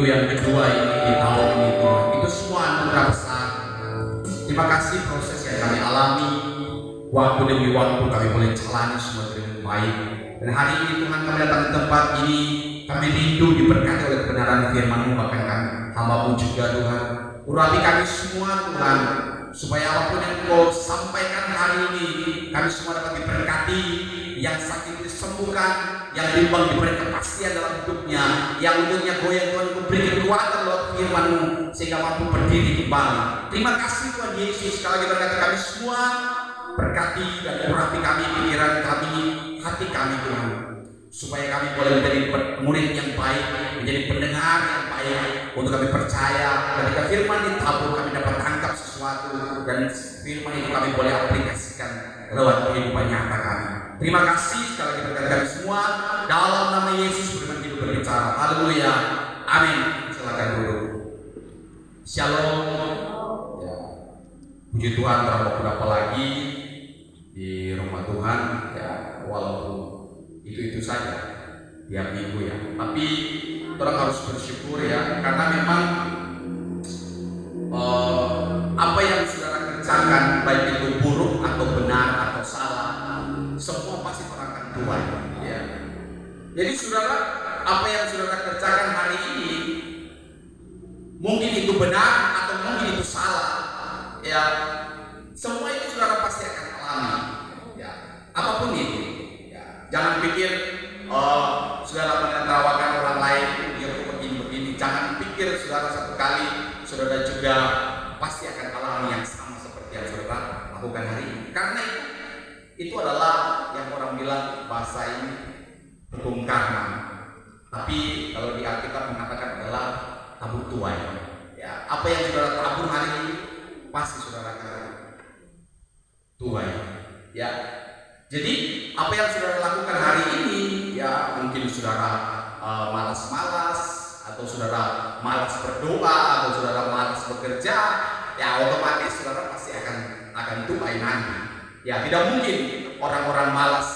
minggu yang kedua ini di tahun ini Tuhan. Itu semua anugerah besar. Terima kasih proses yang kami alami, waktu demi waktu kami boleh jalani semua dengan baik. Dan hari ini Tuhan kami datang di tempat ini, kami rindu diberkati oleh kebenaran firman-Mu, bahkan kami hamba-Mu juga Tuhan. Urapi kami semua Tuhan, supaya apapun yang Kau sampaikan hari ini, kami semua dapat diberkati, yang sakit disembuhkan, yang bimbang diberi kepastian dalam hidupnya, yang untuknya goyang Tuhan Kau beri kekuatan lewat firman-Mu sehingga mampu berdiri kembali. Terima kasih Tuhan Yesus, sekali lagi berkati kami semua, berkati dan urapi kami, pikiran kami, hati kami Tuhan, supaya kami boleh menjadi murid yang baik, menjadi pendengar yang baik, untuk kami percaya ketika firman ditabur kami dapat tangkap sesuatu, dan firman itu kami boleh aplikasikan lewat kehidupan nyata kami. Terima kasih sekali lagi berkati kami semua, dalam nama Yesus firman hidup berbicara. Haleluya, amin. Silakan duduk. Shalom. Ya. Puji Tuhan, terang waktu apa lagi di rumah Tuhan, ya, walaupun itu saja tiap minggu ya, tapi orang harus bersyukur ya, karena memang apa yang saudara kerjakan, baik itu buruk atau benar atau salah, semua pasti orang akan tuai ya. Jadi saudara, apa yang saudara kerjakan hari ini, mungkin itu benar atau mungkin itu salah ya, semua itu saudara pasti akan alami ya, apapun itu ya. Jangan pikir saudara menertawakan orang lain, dia begini. Jangan pikir saudara satu kali saudara juga pasti akan alami yang sama seperti yang saudara lakukan hari ini. Karena itu adalah yang orang bilang bahasa ini hukum karma. Tapi kalau di Alkitab mengatakan adalah tabur tuai. Ya, apa yang saudara tabur hari ini pasti saudara akan tuai. Ya. Jadi apa yang saudara lakukan hari ini, ya mungkin saudara malas-malas, atau saudara malas berdoa, atau saudara malas bekerja, ya otomatis saudara pasti akan tuai nanti. Ya, tidak mungkin orang-orang malas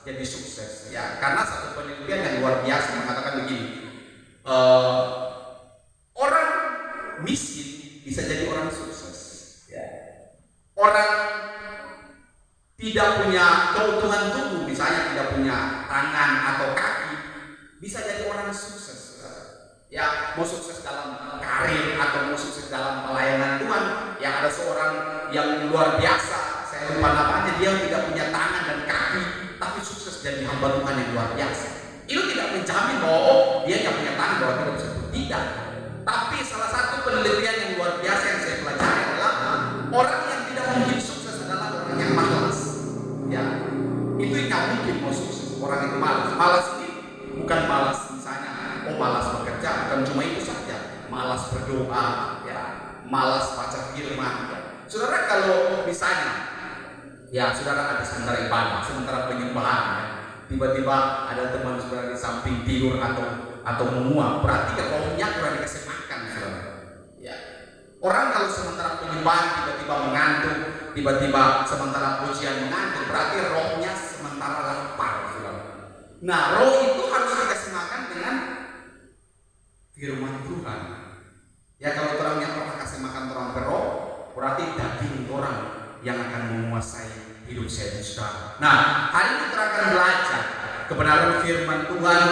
jadi sukses. Ya, karena satu penelitian yang luar biasa mengatakan begini, orang miskin bisa jadi orang sukses. Ya. Orang tidak punya keutuhan tubuh, misalnya tidak punya tangan atau kaki, bisa jadi orang sukses. Ya, mau sukses dalam karir atau mau sukses dalam pelayanan Tuhan. Yang ada seorang yang luar biasa, saya lupa namanya, dia tidak punya tangan dan kaki, tapi sukses jadi hamba Tuhan yang luar biasa. Itu tidak menjamin bahwa dia tidak punya tangan, bahwa tidak bisa tidak. Tapi salah satu penelitian yang luar biasa yang saya pelajari adalah orang yang tidak mungkin sukses adalah orang yang malas. Ya, itu nggak mungkin mau sukses. Orang itu malas. Malas ini bukan malas misalnya, malas bekerja, bukan cuma itu saja. Malas berdoa, ya, malas baca firman. Ya. Saudara kalau misalnya, ya saudara ada sementara ibadah, sementara penyembahan, ya, tiba-tiba ada teman saudara di samping tidur atau menguap, berarti rohnya kurang dikasih makan, saudara. Ya. Orang kalau sementara penyembahan tiba-tiba mengantuk, tiba-tiba sementara pujian mengantuk, berarti rohnya sementara lapar, saudara. Nah, roh itu harus dikasih makan dengan firman Tuhan. Ya, kalau orang yang pernah kasih makan orang berroh, berarti daging orang yang akan menguasai hidup saya, saudara. Nah, hari ini kita akan belajar kebenaran firman Tuhan.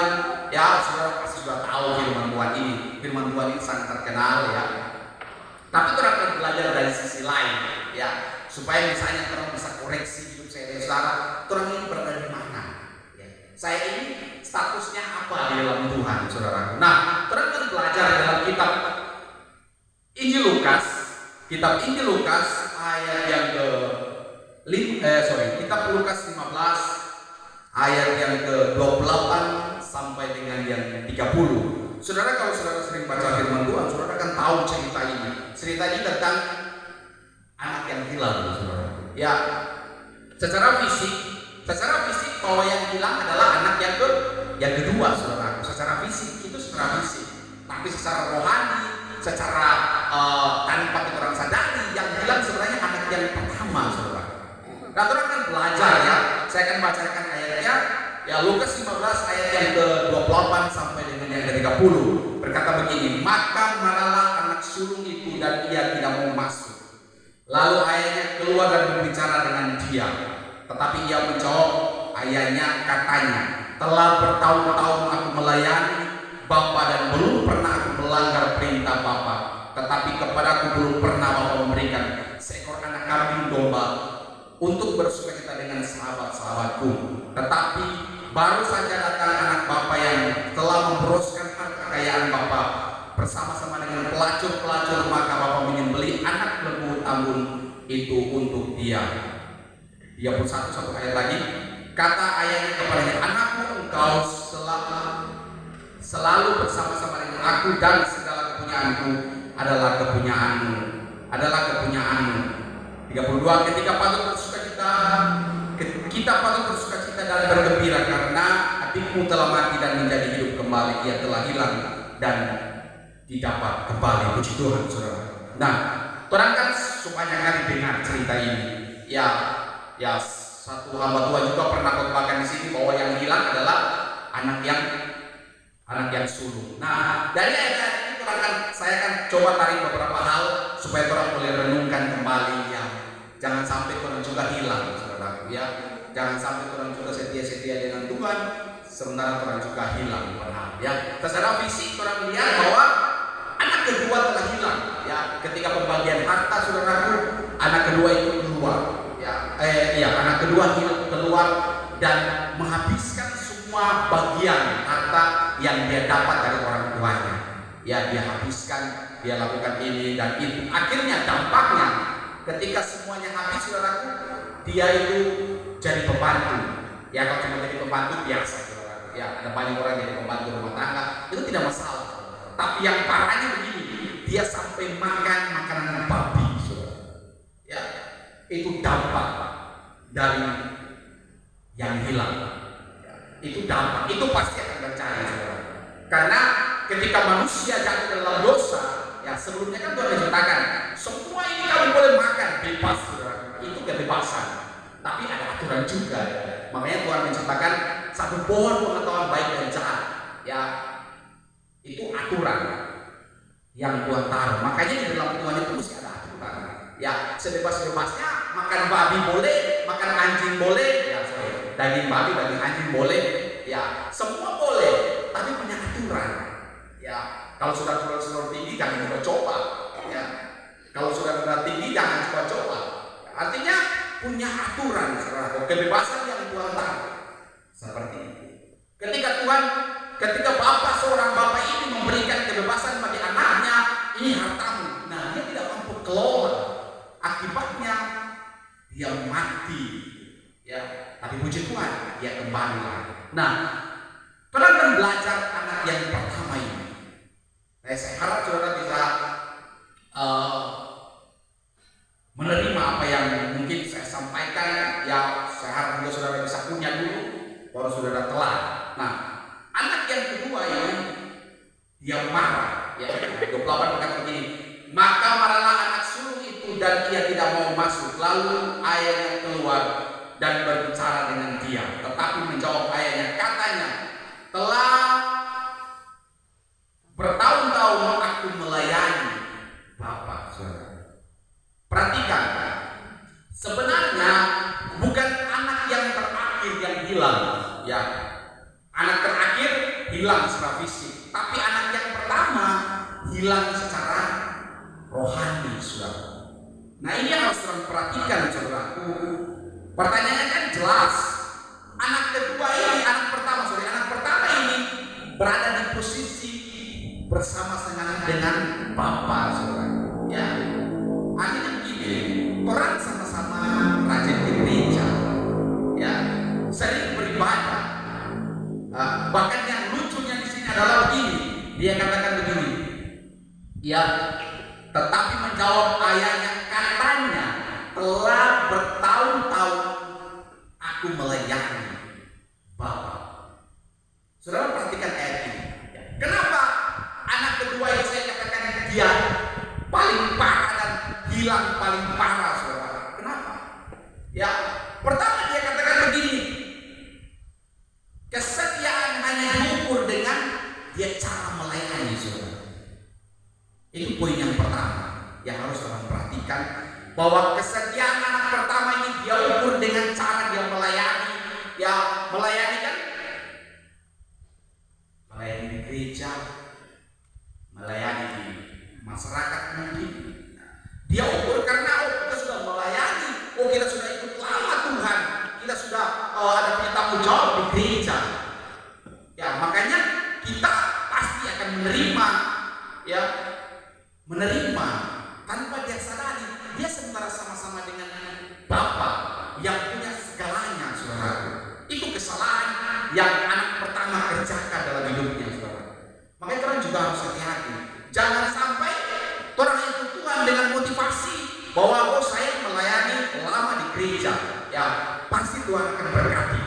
Ya, saudara pasti sudah tahu firman Tuhan ini. Firman Tuhan ini sangat terkenal ya. Tapi kita akan belajar dari sisi lain, ya, supaya misalnya orang bisa koreksi hidup saya dan saudara, orang ini berada di mana? Ya. Saya ini statusnya apa di dalam Tuhan, saudara? Nah, orang akan belajar dalam kitab Injil Lukas ayat yang kitab Lukas 15 ayat yang ke-28 sampai dengan yang 30. Saudara, kalau saudara sering baca firman Tuhan, saudara akan tahu cerita ini. Cerita ini tentang anak yang hilang, saudara. Ya, secara fisik bahwa yang hilang adalah anak yang kedua, saudara. Secara fisik itu secara fisik, tapi secara rohani, secara tanpa kita orang sadari, yang hilang sebenarnya anak yang pertama, saudara. Nah, saudara akan belajar ya. Saya akan bacakan ayatnya Ya, Lukas 15 ayat yang ke-28 sampai dengan yang ke-30 berkata begini, maka marahlah anak sulung itu dan ia tidak mau masuk. Lalu ayahnya keluar dan berbicara dengan dia. Tetapi ia menjawab ayahnya, katanya, telah bertahun-tahun aku melayani Bapa dan belum pernah aku melanggar perintah Bapa. Tetapi kepadaku belum pernah Bapa memberikan seekor anak kambing domba untuk bersukacita dengan sahabat-sahabatku. Tetapi baru saja datang anak Bapa yang telah memboroskan harta kekayaan Bapa bersama-sama dengan pelacur-pelacur, maka Bapa menyembelih anak lembu tambun itu untuk dia. 31 satu ayat lagi, kata ayahnya kepadanya, anakku, engkau selalu bersama-sama dengan aku dan segala kepunyaanku adalah kepunyaanmu. 32, ketika patut bersukacita, kita patut bersukacita dan bergembira karena adikmu telah mati dan menjadi hidup kembali, ia telah hilang dan didapat kembali. Puji Tuhan, saudara. Nah, terangkan supaya kali dengar cerita ini. Ya, satu hamba Tuhan juga pernah khotbahkan di sini bahwa yang hilang adalah anak yang sulung. Nah, dari ayat ini saya akan coba tarik beberapa hal supaya orang boleh renungkan kembali. Ya, jangan sampai orang juga hilang, saudara. Ya, jangan sampai orang juga setia-setia dengan Tuhan sementara orang juga hilang. Ya, secara fisik orang melihat bahwa anak kedua telah hilang. Ya, ketika pembagian harta, saudaraku, anak kedua itu keluar. Anak kedua keluar dan menghabiskan semua bagian harta yang dia dapat dari orang tuanya. Ya, dia habiskan, dia lakukan ini dan itu. Akhirnya dampaknya ketika semuanya habis, saudaraku, dia itu jadi pembantu. Ya, kalau cuma jadi pembantu biasa, saudaraku. Ya, ada banyak orang jadi pembantu rumah tangga, itu tidak masalah. Tapi yang parahnya begini, dia sampai makan makanan babi, saudara. Ya, itu dampak dari yang hilang. Itu dampak, itu pasti akan terjadi, saudara. Karena ketika manusia jatuh dalam dosa, ya sebelumnya kan Tuhan menciptakan semua ini kamu boleh makan bebas, saudara. Itu kebebasan. Tapi ada aturan juga. Makanya Tuhan menciptakan satu pohon pengetahuan baik dan jahat. Ya, itu aturan yang Tuhan taruh. Makanya di dalam Tuhan itu mesti ada aturan. Ya, sebebas-bebasnya makan babi boleh, makan anjing boleh, ya sorry, daging babi, daging anjing boleh, ya semua boleh, tapi punya aturan. Ya, kalau sudah telur tinggi jangan coba-coba. Ya, kalau sudah tinggi jangan coba-coba. Artinya punya aturan, saudara. Kebebasan yang Tuhan taruh seperti itu. Ketika seorang bapak ini memberikan kebebasan bagi anaknya, ini hartamu. Nah, dia tidak mampu kelola. Akibatnya dia mati. Ya, tapi puji Tuhan, dia kembali lagi. Nah, pernah kan belajar anak yang pertama ini. Nah, saya harap saudara bisa menerima apa yang mungkin saya sampaikan. Ya, saya harap juga saudara bisa punya dulu, baru saudara telah. Nah, anak yang kedua ini dia marah. Ya, 28 berkata begini, maka marahlah anak sulung itu dan ia tidak mau masuk. Lalu ayahnya keluar dan berbicara dengan dia. Tetapi menjawab ayahnya, katanya, telah bertahun-tahun aku melayani Bapa. Perhatikan, sebenarnya bukan anak yang terakhir yang hilang. Ya, anak terakhir hilang secara fisik, tapi anak yang pertama hilang secara rohani, saudara. Nah, ini yang harus kita perhatikan, saudaraku. Pertanyaannya kan jelas. Anak pertama ini berada di posisi bersama-sama dengan Bapa, saudara. Ya, artinya begini, orang sama-sama rajin di gereja, ya, sering beribadah. Bahkan yang lucunya di sini adalah begini, dia katakan begini, ya, tetapi menjawab ayahnya, katanya, telah bertahun-tahun aku melayani Bapa. Saudara perhatikan ayat ini. Kenapa anak kedua yang saya katakan dia paling parah dan hilang paling parah, saudara? Kenapa? Ya, pertama dia katakan begini, gereja, ya pasti Tuhan akan berkati.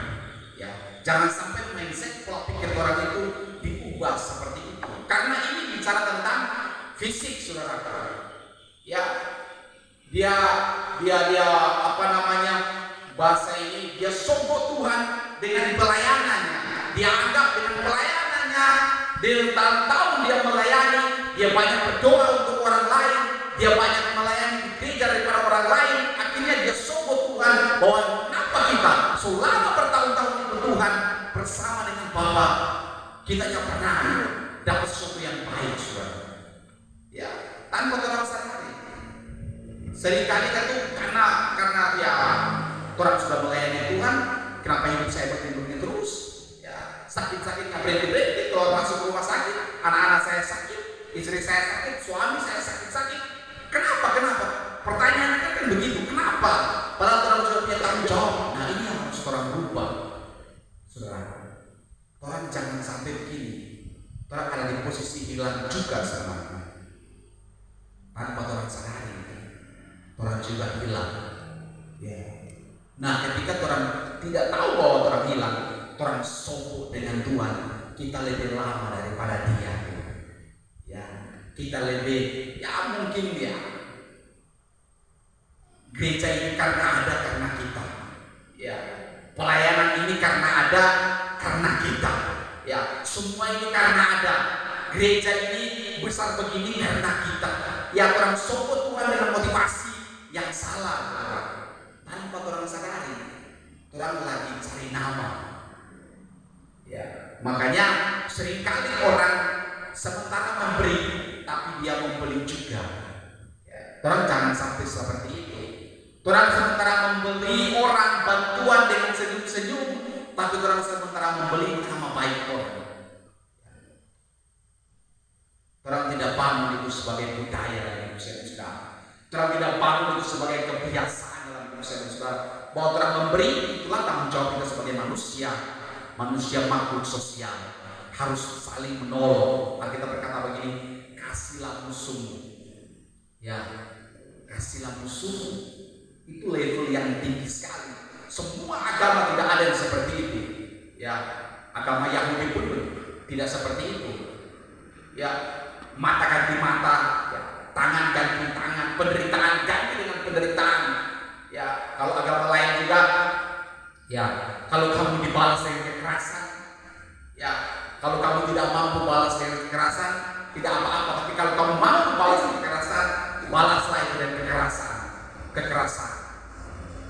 Ya, jangan sampai mindset pola pikir orang itu diubah seperti itu. Karena ini bicara tentang fisik, saudara. Ya, dia apa namanya, bahasa ini, dia sombong Tuhan dengan pelayanannya. Dia anggap dengan pelayanannya, dia tahun-tahun dia melayani, dia banyak berdoa untuk orang lain, dia banyak melayani di gereja daripada orang lain. Akhirnya dia sombong Tuhan bahwa kenapa kita selama bertahun-tahun itu Tuhan bersama dengan Bapa, kita tidak pernah dapat sesuatu yang baik, saudara. Ya, tanpa orang sadari. Seringkali kan tuh karena ya orang sudah melayani Tuhan, kenapa hidup saya begini terus? Ya, sakit-sakit nggak berhenti, kalau masuk rumah sakit, anak-anak saya sakit, istri saya sakit, suami saya sakit-sakit. Kenapa? Pertanyaannya kan begitu. Kenapa? Padahal orang sudah punya tanggung jawab. Nah, ini yang harus orang berubah, saudara. Orang jangan sampai begini. Orang ada di posisi hilang juga sama tanpa orang sadari. Orang juga hilang. Ya. Nah, ketika orang tidak tahu bahwa orang hilang, orang sombong dengan Tuhan, kita lebih lama daripada dia. Ya, kita lebih, ya mungkin ya. Gereja ini karena kita. Ya, pelayanan ini karena karena kita. Ya, semua ini karena ada. Gereja ini besar begini karena kita. Ya, orang sombong Tuhan dengan motivasi yang salah, tanpa orang sadari, orang lagi cari nama. Ya, makanya seringkali orang sementara memberi, tapi dia membeli juga. Ya, orang jangan sampai seperti itu. Orang sementara membeli orang bantuan dengan senyum-senyum, tapi orang sementara membeli nama baik orang. Orang tidak bangun itu sebagai budaya dalam hidup saudara. Orang tidak bangun itu sebagai kebiasaan dalam hidup saudara. Bahwa orang memberi itulah tanggung jawab kita sebagai manusia makhluk sosial, harus saling menolong. Alkitab berkata begini, kasihlah musuhmu. Ya, kasihlah musuhmu. Itu level yang tinggi sekali. Semua agama tidak ada yang seperti itu. Ya, agama Yahudi pun tidak seperti itu. Ya, mata ganti mata, ya, tangan ganti tangan, penderitaan ganti dengan penderitaan. Ya, kalau agama lain juga, ya, kalau kamu dibalas dengan kekerasan, ya, kalau kamu tidak mampu balas dengan kekerasan, tidak apa-apa. Tapi kalau kamu mampu balas dengan kekerasan, balaslah itu dengan kekerasan.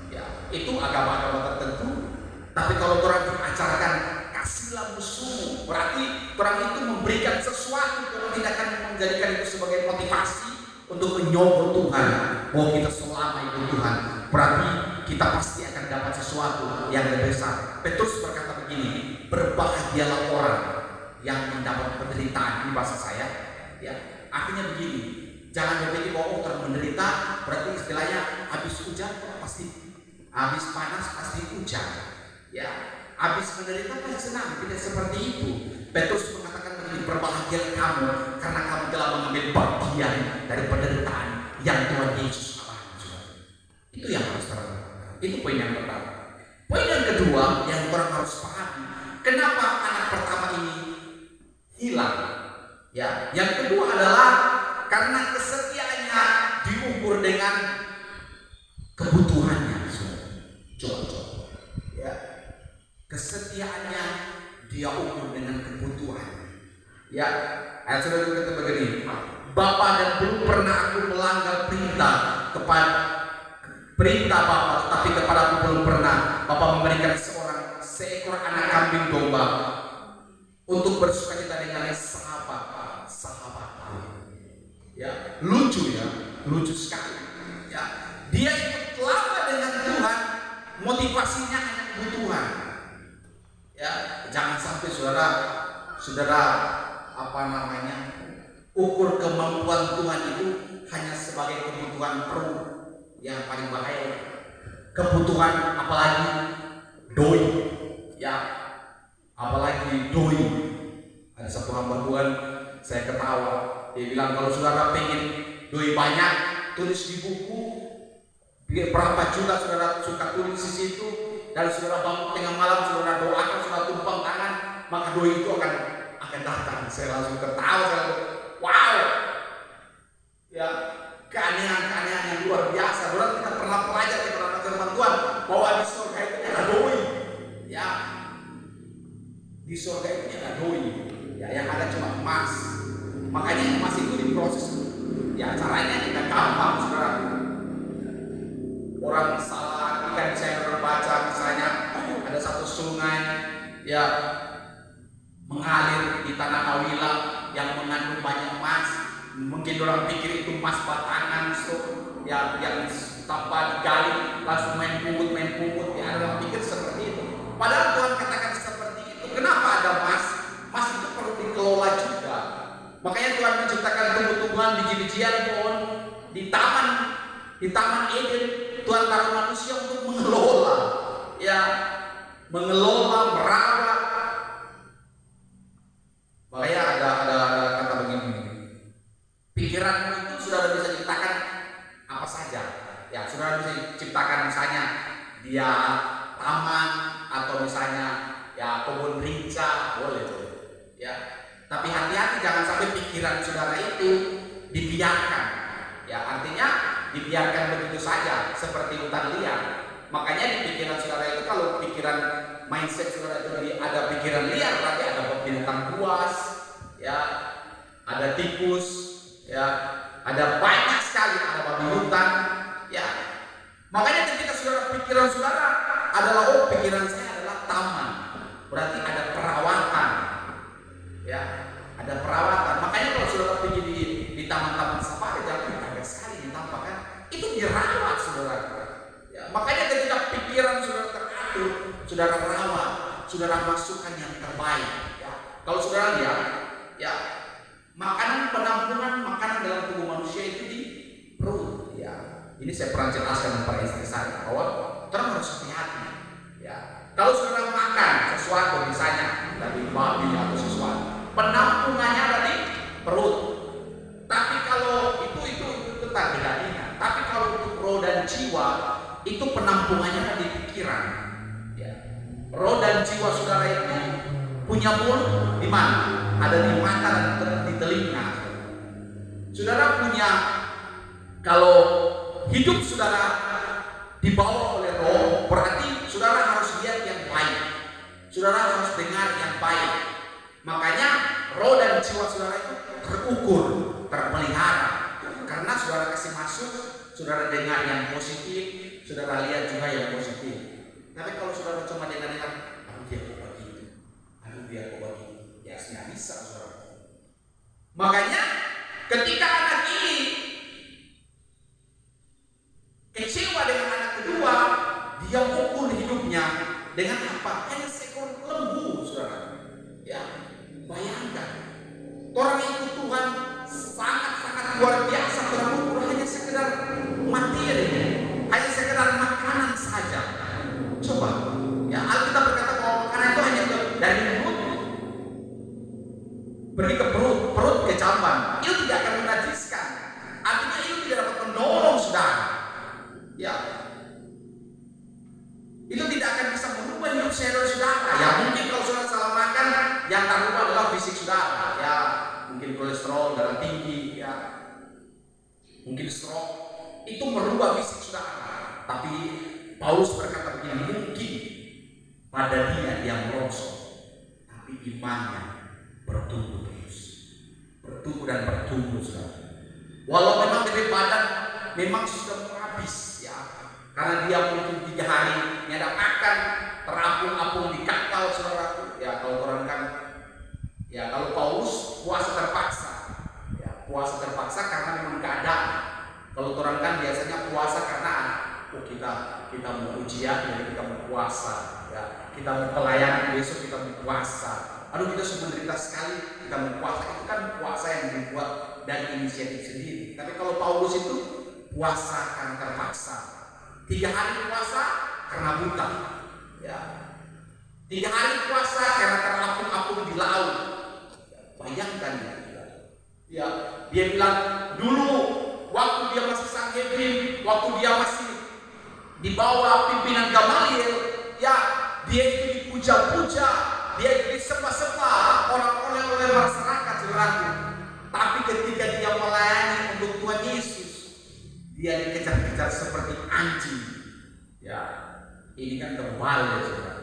Ya, itu agama-agama tertentu. Tapi kalau orang mengajarkan kasihlah musuhmu, berarti orang itu memberikan sesuatu. Orang tidak akan menjadikan itu sebagai motivasi untuk menyogok Tuhan, bahwa kita selama itu Tuhan, berarti kita pasti akan dapat sesuatu yang lebih besar. Petrus berkata begini, berbahagialah orang yang mendapat penderitaan. Ini bahasa saya, ya, artinya begini, jangan berpikir bahwa orang menderita berarti istilahnya habis hujan pasti, habis panas pasti hujan, ya, habis menderita pasti senang. Tidak seperti itu. Petrus mengatakan begini, berbahagialah kamu karena kamu telah mengambil bagian dari penderitaan yang Tuhan Yesus alami. Itu yang harus terangkan. Itu poin yang pertama. Poin yang kedua yang orang harus pahami, kenapa anak pertama ini hilang? Ya, yang kedua adalah karena kesetiaannya diukur dengan kebutuhannya. Coba. Ya, kesetiaannya dia ukur dengan kebutuhan. Ya, ayat sudah kata begini, Bapa, dan belum pernah aku melanggar perintah Bapa, tetapi kepada aku belum pernah Bapa memberikan seekor anak kambing domba untuk bersukacita dengan sahabat. Ya, lucu sekali. Ya, dia ikut lama dengan Tuhan, motivasinya hanya kebutuhan. Ya, jangan sampai saudara ukur kemampuan Tuhan itu hanya sebagai kebutuhan perut yang paling bahaya. Kebutuhan apalagi doi, ya, apalagi doi. Ada satu hamba Tuhan, saya ketawa. Dia bilang kalau saudara pengen doi banyak, tulis di buku Berapa juga saudara suka tulis di situ, dan saudara bangun tengah malam, saudara doakan, saudara tumpang tangan, maka doa itu akan datang. Saya langsung ketawa, saya langsung, wow, ya keanehan-keanehan yang luar biasa. Saudara kita pernah belajar di dalam firman Tuhan bahwa di surga itu ada doi, ya di surga itu ada doi, ya yang ada cuma emas. Makanya emas itu diproses, ya caranya kita gampang, saudara. Orang salah ikan saya pernah baca, misalnya ada satu sungai ya mengalir di tanah Hawilah yang mengandung banyak emas. Mungkin orang pikir itu emas batangan, ya yang tanpa digali langsung main pungut ya, orang pikir seperti itu. Padahal Tuhan katakan seperti itu. Kenapa ada emas? Emas itu perlu dikelola juga. Makanya Tuhan menciptakan tumbuh-tumbuhan, biji-bijian, pohon di taman Eden. Tuhan taruh manusia untuk mengelola, ya, merawat. Makanya ada kata begini, pikiranmu itu sudah bisa ciptakan apa saja, ya, sudah bisa ciptakan misalnya dia taman atau misalnya ya kebun rinca, boleh, ya. Tapi hati-hati jangan sampai pikiran saudara itu dibiarkan, ya, artinya dibiarkan begitu saja seperti hutan liar. Makanya di pikiran saudara itu, kalau pikiran mindset saudara itu ada pikiran liar, berarti ada binatang buas, ya, ada tikus, ya, ada banyak sekali, ada babi hutan, ya. Makanya ketika pikiran saudara adalah, oh, pikiran saya adalah taman, berarti ada perawatan, ya, ada perawatan. Makanya kalau saudara pergi di taman-taman safari, jangan kaget sekali ditampakkan itu dirawat, saudara. Ya, makanya ketika pikiran saudara teratur, saudara rawat, saudara masukkan yang terbaik. Ya. Kalau saudara lihat, ya, penampungan makanan dalam tubuh manusia itu di perut. Ya, ini saya pernah jelaskan kepada istri saya bahwa terus harus hati-hati. Ya, kalau saudara makan sesuatu misalnya dari babi atau sesuatu, penampungannya ada di perut. Tapi kalau itu tetap tidak ingat. Tapi kalau untuk roh dan jiwa, itu penampungannya ada di pikiran. Ya. Roh dan jiwa saudara itu punya mulut di mana? Ada di mata dan di telinga. Saudara punya, kalau hidup saudara dibawa oleh roh, berarti saudara harus lihat yang baik. Saudara harus dengar yang baik. Makanya roh dan jiwa saudara itu terukur, terpelihara. Karena saudara kasih masuk, saudara dengar yang positif, saudara lihat juga yang positif. Tapi kalau saudara cuma dengar, aduh dia kok begitu, aduh dia kok begitu, ya nggak bisa, saudara. Makanya ketika anak ini kecewa dengan anak kedua, dia ukur hidupnya dengan apa? Hanya seekor lembu, saudara. Ya, bayangkan, orang itu Tuhan sangat-sangat luar biasa. Orang ukur hanya sekedar materi, hanya sekedar makanan saja. Coba, ya, Alkitab berkata bahwa makanan itu hanya dari mulut pergi ke perut ke jamban. Itu tidak akan menajiskan. Artinya itu tidak dapat menolong saudara. Ya, itu tidak akan bisa merubah hidup saudara. Ya, mungkin kalau saudara salah makan, yang terubah adalah fisik saudara. Ya, mungkin kolesterol, darah tinggi, ya, mungkin stroke, itu merubah fisik saudara. Tapi Paulus berkata begini, mungkin pada dia merosot, tapi imannya bertumbuh terus, bertumbuh dan bertumbuh, saudara. Walau memang dari badan memang sudah habis, ya, karena dia mungkin 3 hari tidak makan, terapung-apung di kakal, saudara. Ya, kalau orang kan, ya, kalau Paulus puasa terpaksa, ya, puasa terpaksa karena memang keadaan. Kalau orang kan biasanya puasa karena kita mau ujian, jadi kita mau puasa, ya, kita mau pelayanan besok, kita mau puasa. Aduh, kita sudah menderita sekali, kita mau puasa. Itu kan puasa yang dibuat dari inisiatif sendiri. Tapi kalau Paulus itu puasa karena terpaksa. 3 hari puasa karena buta, ya. 3 hari puasa karena terapung-apung di laut. Bayangkan, ya, dia bilang dulu waktu dia masih Sanhedrin, waktu dia masih di bawah pimpinan Gamaliel, ya dia itu dipuja-puja, dia itu disembah-sembah oleh masyarakat, saudaraku. Tapi ketika dia melayani untuk Tuhan Yesus, dia dikejar-kejar seperti anjing. Ya, ini kan kembali ya, saudara.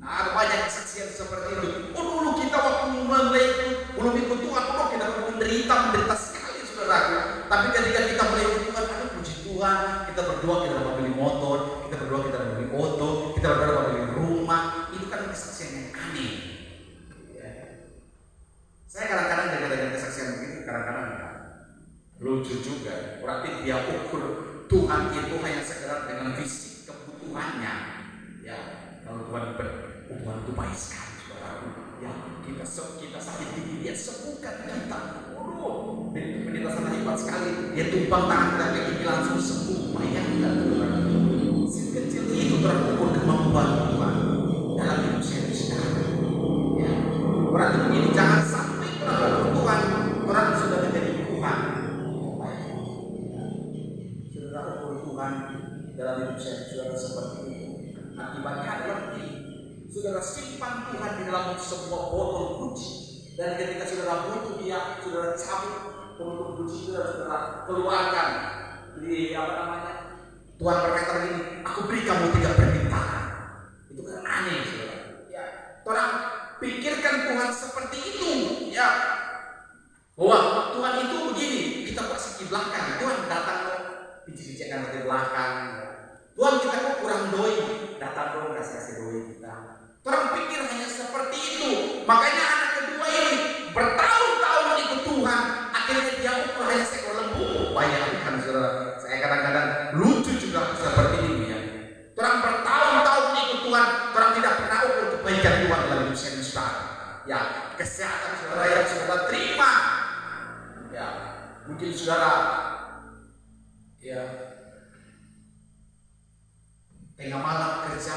Nah, ada banyak kesaksian seperti itu. Oh, dulu kita waktu mulai belum ikut Tuhan, kita menderita sekali, saudaraku. Tapi ketika kita mulai ikut Tuhan, aduh puji Tuhan, kita berdoa kita dapat beli motor, kita berdoa kita dapat beli auto, kita berdoa dapat beli rumah. Itu kan kesaksian yang aneh. Ya. Saya kadang-kadang dengan kesaksian begitu, kadang-kadang ya, lucu juga. Berarti dia ukur Tuhan itu hanya sekedar dengan fisik kebutuhannya. Ya, kalau Tuhan itu baik sekali, saudaraku. Ya, kita sakit gigi, dia sembuhkan kita. Waduh, pendeta sana hebat sekali. Dia tumpang tangan kita ke gigi langsung sembuh. Bayangkan, saudaraku. Sekecil itu terukur kemampuan Tuhan dalam hidup saya sekarang. Ya, berarti begini, jangan sampai Tuhan sudah menjadi Tuhan. Saudara ukur Tuhan dalam hidup saya saudara seperti itu. Akibatnya adalah saudara simpan Tuhan di dalam sebuah botol kunci, dan ketika saudara butuh dia, saudara cabut penutup kunci, saudara keluarkan. Di Tuhan berkata begini, aku beri kamu 3 permintaan. Itu kan aneh, saudara. Ya, orang pikirkan Tuhan seperti itu, ya. Bahwa Tuhan itu begini, kita pasti di belakang. Tuhan datang pijik-pijikan dari belakang. Tuhan kita kok kurang doi, datang dong kasih doi kita. Orang pikir hanya seperti itu. Makanya anak kedua ini bertahun-tahun ikut Tuhan, akhirnya dia ukur hanya seekor lembu. Bayangkan, saudara, saya kadang-kadang lucu juga seperti ini ya. Orang bertahun-tahun ikut Tuhan, orang tidak pernah ukur kebaikan Tuhan dalam hidup saya, saudara. Ya, kesehatan saudara yang saudara terima. Ya, mungkin saudara ya tengah malam kerja,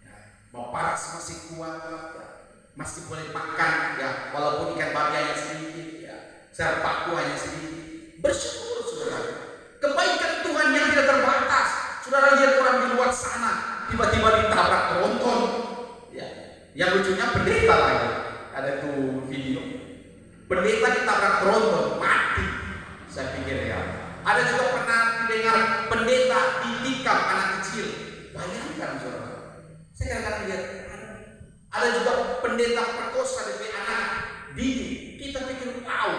ya, mau paras masih kuat, ya, masih boleh makan, ya, walaupun ikan babi hanya sedikit, ya, serpaku hanya sedikit. Bersyukur, saudara. Kebaikan Tuhan yang tidak terbatas. Saudara lihat orang di luar sana tiba-tiba ditabrak tronton, ya. Yang lucunya pendeta lagi. Ada tuh video. Pendeta ditabrak tronton, mati. Saya pikir ya. Ada juga pernah dengar pendeta ditikam anak kecil. Bayangkan, saudara. Saya kadang-kadang lihat. Ada juga pendeta perkosa dari anak didik. Kita pikir, wow,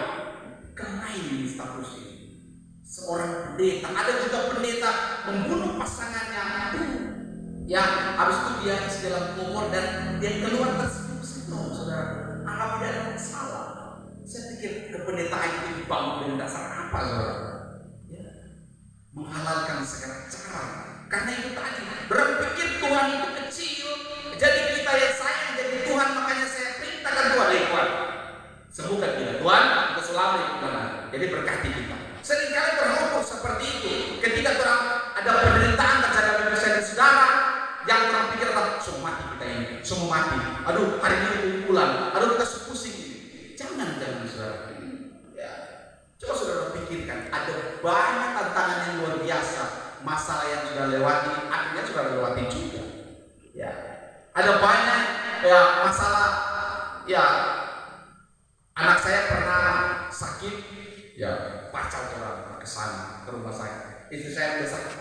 karena ini status ini. Seorang pendeta. Ada juga pendeta membunuh pasangannya. Ya, habis itu dia isi dalam kubur dan dia keluar tersenyum, saudara. Anggap tidak ada masalah. Saya pikir kependetaan itu dibangun dengan dasar apa, saudara? Ya, menghalalkan segala cara. Karena itu tadi, berpikir Tuhan itu kecil. Jadi kita yang sayang jadi Tuhan, makanya saya perintahkan Tuhan, Tuhan sembuhkan kita, Tuhan kita selalu Tuhan. Jadi berkati kita. Seringkali berukur seperti itu. Ketika orang ada penderitaan terhadap hidup saya dan saudara, yang orang pikir adalah semua mati kita ini, semua mati. Aduh, hari ini kumpulan, aduh kita pusing. Jangan saudara. Ya, coba saudara pikirkan, ada banyak tantangan yang luar biasa, masalah yang sudah lewati, akhirnya sudah lewati juga. Ya, ada banyak ya masalah. Ya, anak saya pernah sakit, ya pacar orang ke sana ke rumah saya. Istri saya udah sakit,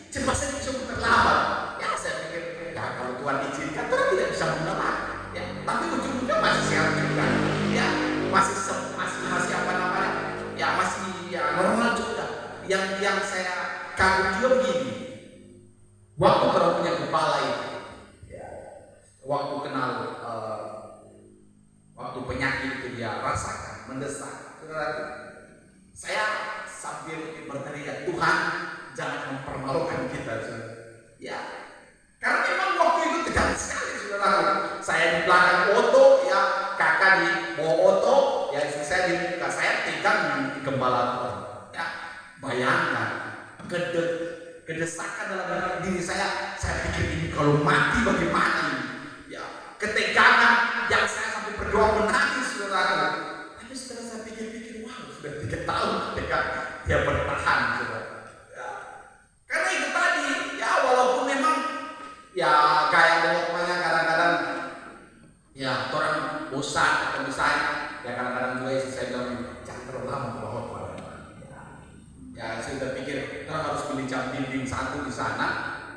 cepat sedikit cukup terlambat. Ya saya pikir, ya kalau Tuhan izinkan, Tuhan tidak bisa menolak. Ya, tapi ujung-ujungnya masih sehat juga. Ya, masih apa namanya? Ya masih ya normal juga. Yang saya kagum juga begini. Waktu kalau punya kepala itu, ya, waktu kenal, waktu penyakit itu dia rasakan mendesak. Saya sambil berteriak, Tuhan jangan mempermalukan kita. Ya, karena memang waktu itu tegang sekali, saudara. Saya di belakang oto, ya kakak di bawah oto, ya istri saya di muka saya tegang di gembala. Ya, bayangkan kedesakan dalam diri saya pikir ini kalau mati bagaimana ini? Ya, ketegangan yang saya sampai berdoa menangis, saudara. Tapi setelah saya pikir-pikir, wow, sudah 3 tahun ketika dia bertahan, saudara. Ya. Karena itu tadi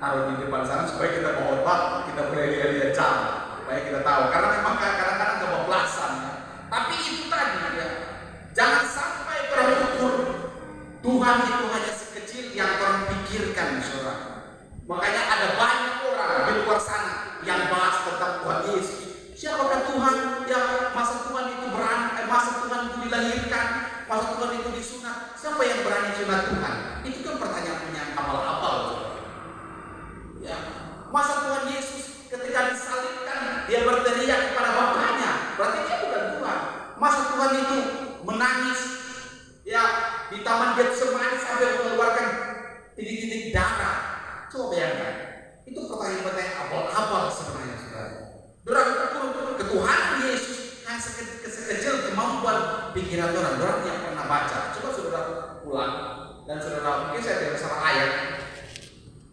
taruh di depan sana supaya kita bawa otak, kita boleh lihat jam, supaya kita tahu. Karena memang kadang-kadang kebablasan ya. Tapi itu tadi ya, jangan sampai orang ukur Tuhan itu hanya sekecil yang orang pikirkan, saudara. Makanya ada banyak orang di luar sana yang bahas tentang Tuhan Yesus. Siapakah Tuhan? Ya, masa Tuhan itu masa Tuhan itu dilahirkan, masa Tuhan itu disunat. Siapa yang berani sunat Tuhan? Itu kan pertanyaan yang abal-abal. Ya, masa Tuhan Yesus ketika disalibkan dia berteriak kepada Bapaknya, berarti dia bukan Tuhan. Masa Tuhan itu menangis ya di taman Getsemani sampai mengeluarkan titik-titik darah. Coba bayangkan, itu pertanyaan-pertanyaan abal-abal sebenarnya, saudara. Berarti ketuhanan Yesus hanya sekecil kemampuan pikiran orang yang pernah baca. Coba saudara ulang dan saudara mungkin saya tidak salah ayat.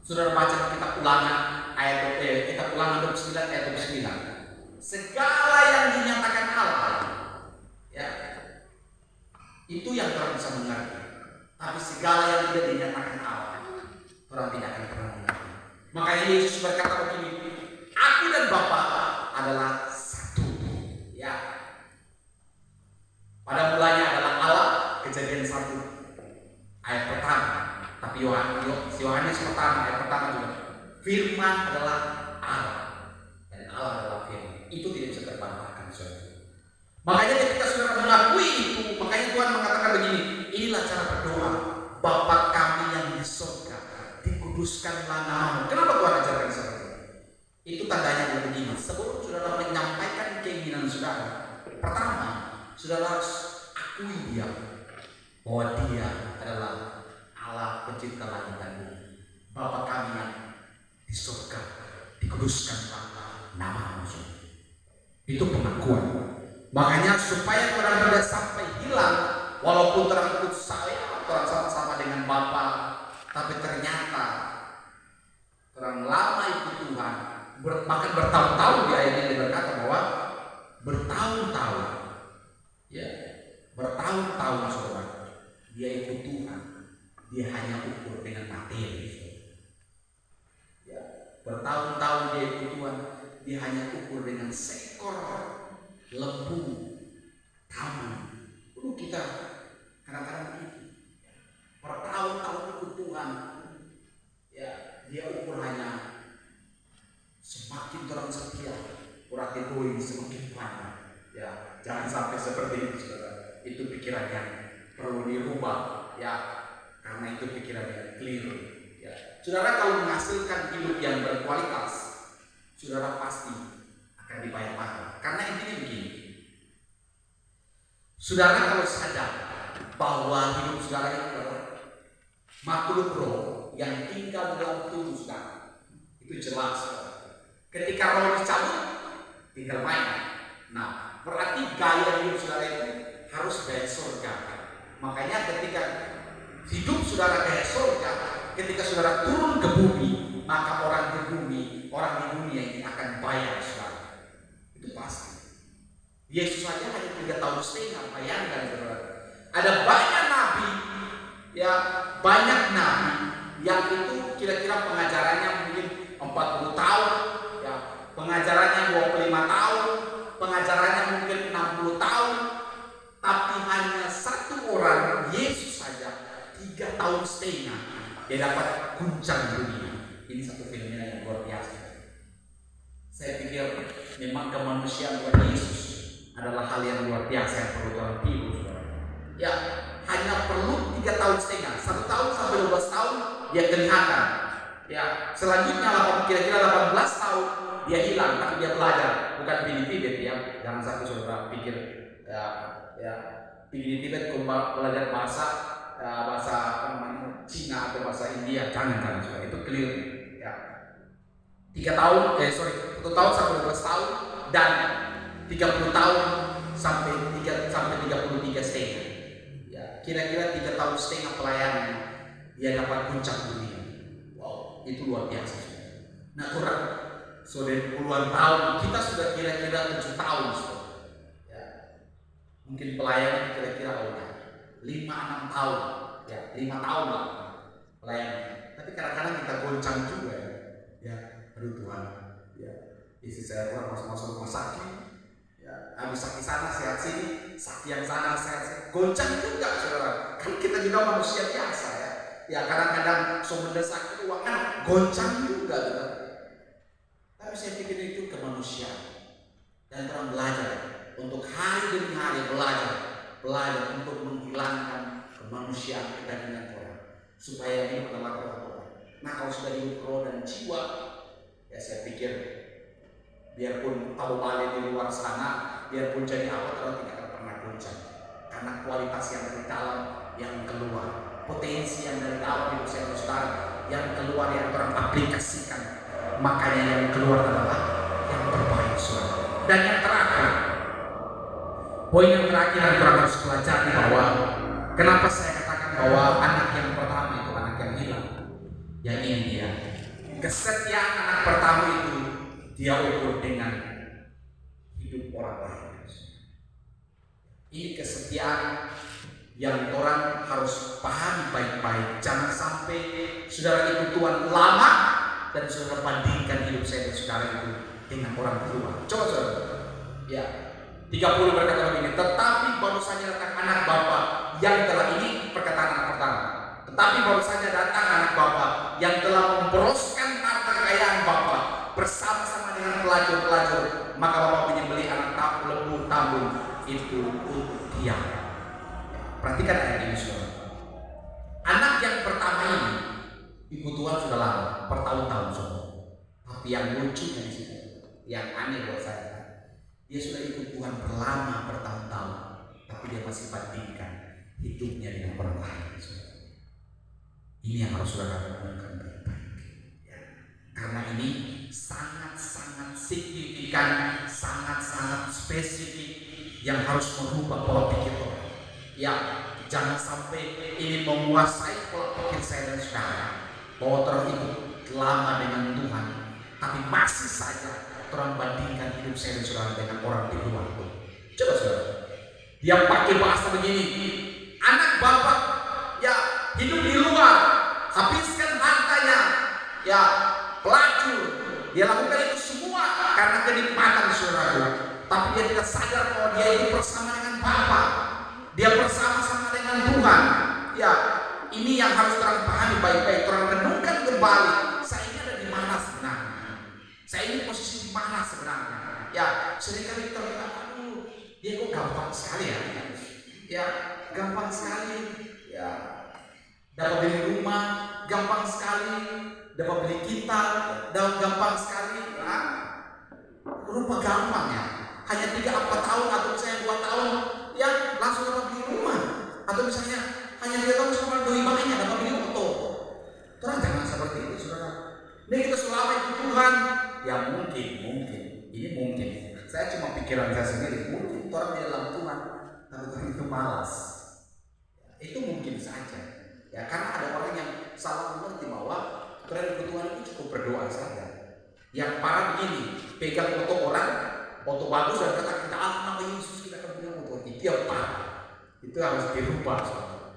Saudara baca kitab Ulangan ayat kitab Ulangan 29 ayat 29. Segala yang dinyatakan Allah ya itu yang orang bisa mengerti. Tapi segala yang tidak dinyatakan Allah orang tidak akan pernah mengerti. Makanya Yesus berkata begini, aku dan Bapa adalah satu. Ya. Pada mulanya adalah Allah, Kejadian 1 ayat pertama. Tapi Yohanes pertama ayat pertama juga. Firman adalah Allah dan Allah adalah firman. Itu tidak bisa terbantahkan, saudara. Makanya ketika saudara mengakui itu, makanya Tuhan mengatakan begini, inilah cara berdoa, Bapa kami yang di surga, dikuduskanlah namamu. Kenapa Tuhan ajarkan seperti itu? Itu tandanya adalah begini. Sebelum saudara menyampaikan keinginan saudara, pertama, saudara harus akui dia bahwa dia adalah Allah pencipta langit dan bumi. Bapa kami yang di surga, dikuduskanlah namamu. Itu pengakuan. Makanya supaya orang tidak sampai hilang, walaupun orang ikut saya, orang sama-sama dengan Bapa, tapi ternyata orang lama ikut Tuhan, bahkan bertahun-tahun di ayat ini berkata bahwa bertahun-tahun, ya bertahun-tahun saudara, dia ikut Tuhan, dia hanya ukur dengan materi. Ya, bertahun-tahun dia ikut Tuhan, dia hanya ukur dengan seekor lembu tamu. Kita kadang-kadang begitu. Bertahun-tahun ikut Tuhan, ya dia ukur hanya semakin orang setia, orang itu semakin banyak. Ya, jangan sampai seperti itu, saudara. Itu pikiran yang perlu dirubah, ya, karena itu pikiran yang keliru. Ya, saudara kalau menghasilkan hidup yang berkualitas, saudara pasti akan dibayar mahal. Karena intinya begini, saudara kalau sadar bahwa hidup saudara itu adalah makhluk roh yang tinggal dalam tubuh saudara, itu jelas, saudara. Ketika roh dicabut, tinggal main. Nah, berarti gaya hidup saudara itu harus gaya surga. Makanya ketika hidup saudara gaya surga, ketika saudara turun ke bumi, maka orang di dunia ini akan bayar saudara. Itu pasti. Yesus saja hanya 3,5 tahun, bayangkan saudara. Ada banyak nabi, ya banyak nabi yang itu kira-kira pengajarannya mungkin 40 tahun, ya pengajarannya 25 tahun, pengajarannya mungkin 60 tahun, tapi hanya satu orang, Yesus saja 3,5 tahun dia dapat guncang dunia. Ini satu fenomena yang luar biasa. Saya pikir memang kemanusiaan Tuhan Yesus adalah hal yang luar biasa yang perlu Tuhan tiru. Ya, hanya perlu 3,5 tahun, 1 tahun sampai 12 tahun dia kelihatan. Ya, selanjutnya kira-kira 18 tahun dia hilang, tapi dia belajar. Bukan pergi di Tibet ya, jangan sampai saudara pikir ya pergi di Tibet belajar bahasa Cina atau bahasa India, jangan saudara, itu keliru. Ya, 1 tahun sampai 12 tahun dan 30 tahun sampai 33,5. Ya, kira-kira 3,5 tahun pelayanan dia dapat puncak dunia. Wow, itu luar biasa. Nah, kurang sudah puluhan tahun, kita sudah kira-kira 7 tahun. Ya, mungkin pelayanan kira-kira 5-6 tahun. Ya, 5 tahun lah pelayanan. Tapi kadang-kadang kita goncang juga ya. Ya, aduh Tuhan, ya istri saya keluar masuk rumah sakit, ya habis sakit sana sehat sini, sakit yang sana sehat sini, goncang juga saudara. Kan kita juga manusia biasa ya. Ya kadang-kadang sumber sakit keuangan goncang juga gitu. Tapi saya pikir itu kemanusiaan dan orang belajar untuk hari demi hari belajar untuk menghilangkan kemanusiaan kita dengan orang supaya hidup adalah Tuhan. Nah kalau sudah hidup roh dan jiwa, ya saya pikir biarpun tahu balik di luar sana, biarpun jadi apa terus tidak akan pernah goncang karena kualitas yang dari dalam yang keluar, potensi yang dari dalam hidup saya saudara yang keluar yang orang aplikasikan, makanya yang keluar adalah yang terbaik saudara. Dan yang terakhir, poin yang terakhir yang orang harus pelajari bahwa kenapa saya katakan bahwa anak yang pertama itu anak yang hilang. Yang ini dia, kesetiaan anak pertama itu dia ukur dengan hidup orang lain. Ini kesetiaan yang orang harus pahami baik-baik. Jangan sampai saudara ikut Tuhan lama dan saudara bandingkan hidup saya dan saudara itu dengan orang tua. Coba saudara, ya 30 berkata begini, tetapi baru saja datang anak Bapa yang telah, ini perkataan anak pertama, tetapi baru saja datang anak Bapa yang telah memboroskan harta kekayaan Bapa bersama-sama dengan pelacur-pelacur, maka Bapa menyembelih anak lembu tambun itu untuk dia. Perhatikan ayat ini saudara. Anak yang pertama ini ikut Tuhan sudah lama, bertahun-tahun saudara. Tapi yang lucu dari situ, yang aneh buat saya, dia sudah ikut Tuhan berlama, bertahun-tahun, tapi dia masih bandingkan hidupnya dengan orang lain. Ini yang harus saudara renungkan baik-baik. Ya. Karena ini sangat-sangat signifikan, sangat-sangat spesifik yang harus merubah pola pikir orang. Ya, jangan sampai ini menguasai pola pikir saya dan saudara bahwa orang ikut lama dengan Tuhan, tapi masih saja orang bandingkan hidup saya dan saudara dengan orang di luar itu. Coba saudara, dia pakai bahasa begini, anak Bapak ya hidup di luar, habiskan hartanya, ya pelacur, dia lakukan itu semua karena kenikmatan saudara. Tapi dia tidak sadar bahwa dia itu bersama dengan Bapa, dia bersama-sama dengan Tuhan. Ya, ini yang harus orang pahami baik-baik, orang renungkan kembali. Saya ini ada di mana sebenarnya? Saya ini posisi di mana sebenarnya? Ya, seringkali kita bilang, aduh, dia kok gampang sekali ya. Ya, gampang sekali. Ya, dapat beli rumah, gampang sekali. Dapat beli kita, gampang sekali. Nah, rupa gampang ya. Hanya 3-4 tahun atau misalnya 2 tahun, ya langsung dapat beli rumah. Atau misalnya hanya 3 tahun sama doi bakanya dapat beli motor. Terus jangan seperti itu saudara. Ini kita selama itu Tuhan, ya mungkin, ini mungkin. Saya cuma pikiran saya sendiri, mungkin orang di dalam Tuhan, tapi Tuhan itu malas. Itu mungkin saja. Ya karena ada orang yang salah mengerti bahwa Tuhan itu cukup berdoa saja. Yang parah begini, pegang foto orang, foto bagus dan kata kita nama Yesus kita akan punya motor. Itu yang parah. Itu harus dirubah.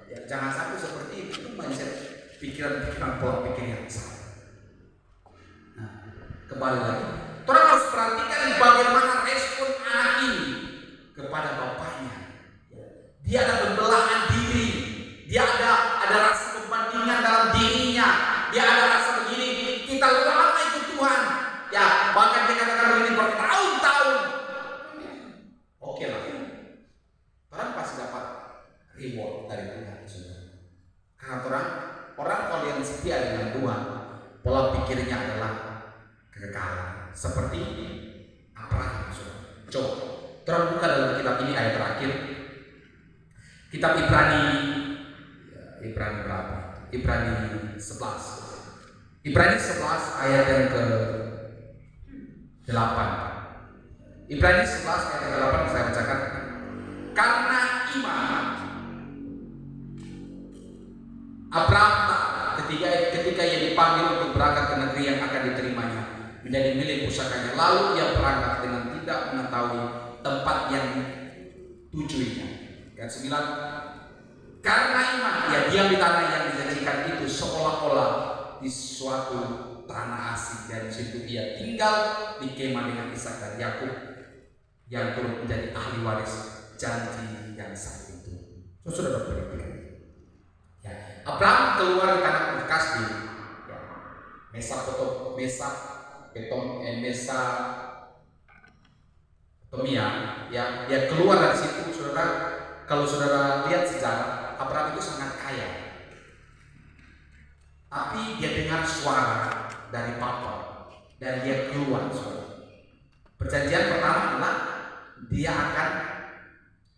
Ya, jangan sampai seperti itu mindset pikiran-pikiran pola pikir yang salah. Nah, kembali lagi, orang harus perhatikan bagaimana respon anak ini kepada bapaknya. Dia ada pembelahan diri, dia ada rasa pembandingan dalam dirinya, dia ada rasa begini, kita lama ikut Tuhan, ya bahkan dia katakan begini bertahun-tahun. Oke lah, orang pasti dapat reward dari Tuhan, saudara. Karena orang kalau yang setia dengan Tuhan, pola pikirnya adalah kekekalan. Seperti Abraham, saudara. Coba, terang buka dalam kitab ini ayat terakhir. Kitab Ibrani berapa? Ibrani 11. Ibrani 11 ayat yang ke-8. Ibrani 11 ayat yang ke-8 saya bacakan. Karena iman Abraham ketika ia dipanggil untuk berangkat ke negeri yang akan diterimanya menjadi milik pusakanya, lalu ia berangkat dengan tidak mengetahui tempat yang tujuinya. Ayat 9. Karena iman ia diam di tanah yang dijanjikan itu seolah-olah di suatu tanah asing dan di situ ia tinggal di kemah dengan Ishak dan Yakub yang turut menjadi ahli waris janji yang saat itu. Saudara perhatikan. Ya, Abraham keluar di tanah bekas di Mesopotamia, ya, dia keluar dari situ. Saudara, kalau saudara lihat sejarah, Abraham itu sangat kaya. Tapi dia dengar suara dari Bapa dan dia keluar. Saudara. Perjanjian pertama adalah dia akan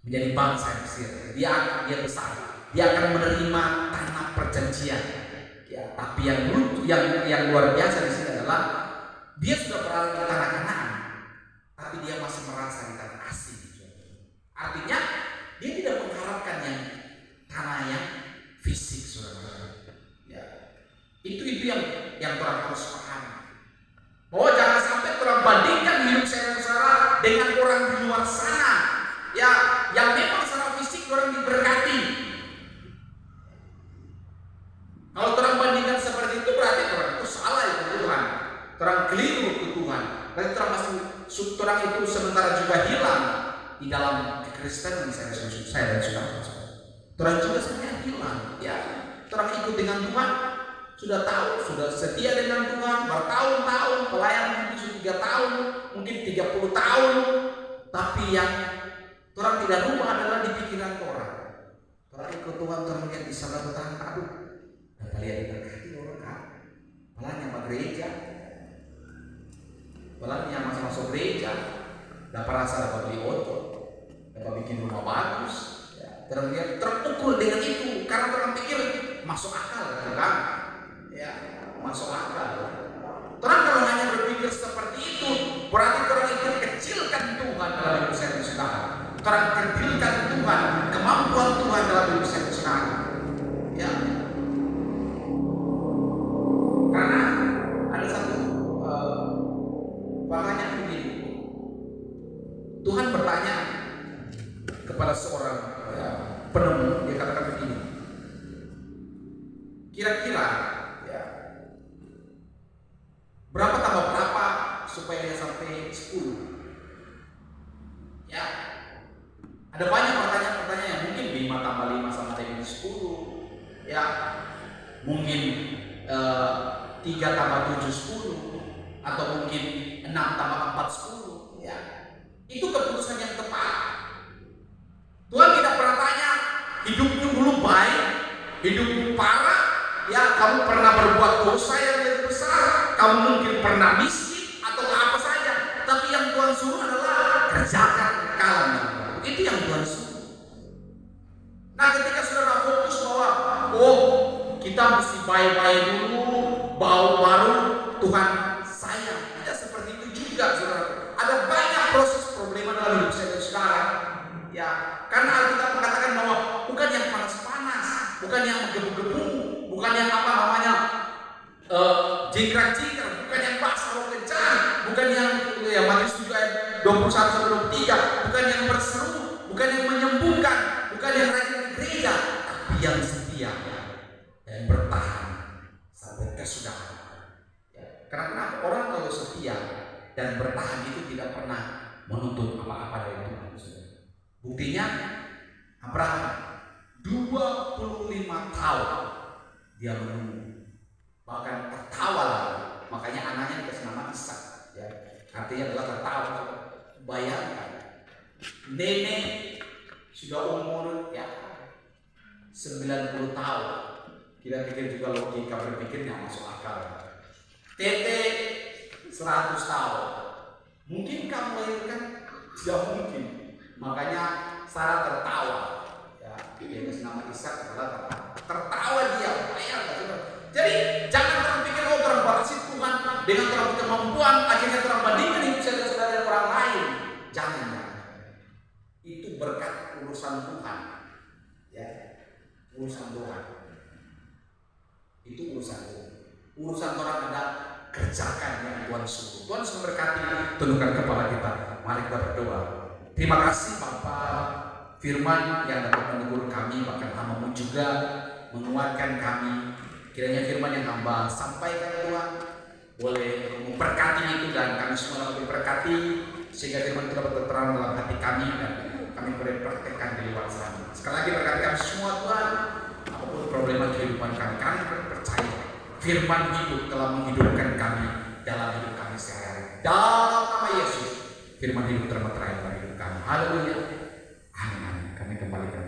menjadi bangsa Mesir. Dia besar. Dia akan menerima tanah perjanjian. Ya, tapi yang luar biasa di sini adalah dia sudah berada di tanah Kanaan, tapi dia masih merasa di tanah asing. Artinya dia tidak mengharapkan yang tanah yang fisik, saudara. Ya. Itu yang orang harus pahami. Bahwa jangan sampai orang bandingkan hidup saudara dengan orang di luar sana. Ya, yang memang secara fisik orang diberkati. Kalau orang bandingkan seperti itu berarti orang itu salah itu Tuhan. Orang keliru ke Tuhan. Dan orang itu sementara juga hilang di dalam kekristenan saya dan saudara. Orang juga sebenarnya hilang. Ya, orang ikut dengan Tuhan, sudah tahu, sudah setia dengan Tuhan bertahun-tahun, pelayanan mungkin sudah 3 tahun, mungkin 30 tahun, tapi yang orang tidak rubah adalah di pikiran orang. Orang ikut Tuhan, orang lihat di salah bertahan, aduh, kalian diberkati orang kan, pelanya sama gereja, pelanya masuk gereja, dapat rasa dapat beli otot, dapat bikin rumah bagus, ya, terlihat terpukul dengan itu karena orang pikir masuk akal, kan? Ya, masuk akal. Orang kalau hanya berpikir seperti itu, berarti orang itu kecilkan Tuhan dalam hidup saya sekarang. Orang kecilkan Tuhan, kemampuan Tuhan dalam hidup saya sekarang. Ya. Karena ada satu pertanyaan begini. Tuhan bertanya kepada seorang penemu, dia katakan begini. Kira-kira berapa tambah berapa supaya dia sampai 10? Ya. Ada banyak pertanyaan-pertanyaan yang mungkin 5 tambah 5 sama dengan 10. Ya. Mungkin 3 tambah 7 10 atau mungkin 6 tambah 4 10. Ya. Itu keputusan yang tepat. Tuhan tidak pernah tanya hidupmu dulu baik, hidupmu parah, ya kamu pernah berbuat dosa yang lebih besar, kamu mungkin pernah miskin atau apa saja, tapi yang Tuhan suruh adalah kerjakan kalam. Itu yang Tuhan suruh. Nah, ketika saudara fokus bahwa kita mesti baik-baik dulu, baru Tuhan sayang. Tidak seperti itu juga, saudara. Ada banyak proses problema dalam hidup saya sekarang. Ya, karena Alkitab mengatakan bahwa bukan yang panas-panas, bukan yang menggebu-gebu, bukan yang apa namanya jingkrak-jingkrak, bukan yang basah kencang, bukan yang Matius 7 ayat 21-23, bukan yang berseru, bukan yang menyembuhkan, bukan yang rajin di gereja, tapi yang setia dan bertahan sampai kesudahan. Ya. Karena orang kalau setia dan bertahan itu tidak pernah menuntut apa-apa dari Tuhan. Buktinya Abraham 25 tahun dia menunggu, bahkan tertawa lagi, makanya anaknya dikasih nama Ishak. Ya, artinya adalah tertawa. Bayangkan, nenek sudah umur 90 tahun. Kita pikir juga logika berpikirnya masuk akal. Tete 100 tahun. Mungkin kamu melahirkan? Tidak mungkin. Makanya Sarah tertawa. Ya, dia kasih nama Ishak adalah tertawa dia. Bayangkan. Jadi jangan orang pikir orang batasi Tuhan dengan orang kemampuan, akhirnya orang bandingkan hidup saya dengan orang lain. Jangan. Itu berkat urusan Tuhan. Ya, urusan Tuhan. Itu urusan Tuhan. Urusan orang ada kerjakan yang Tuhan suruh. Tuhan memberkati. Tundukkan kepala kita. Mari kita berdoa. Terima kasih Bapak, firman yang dapat menegur kami, bahkan hamba-Mu juga menguatkan kami. Kiranya firman yang hamba sampaikan Tuhan boleh memberkati itu, dan kami semua dapat diberkati sehingga firman itu dapat berterang dalam hati kami dan kami boleh praktekkan di luar sana. Sekali lagi berkati kami semua Tuhan, apapun problema kehidupan kami, kami percaya firman hidup telah menghidupkan kami dalam hidup kami sehari-hari. Dalam nama Yesus, firman hidup terang dalam hidup kami. Haleluya. Amin. Kami kembali ke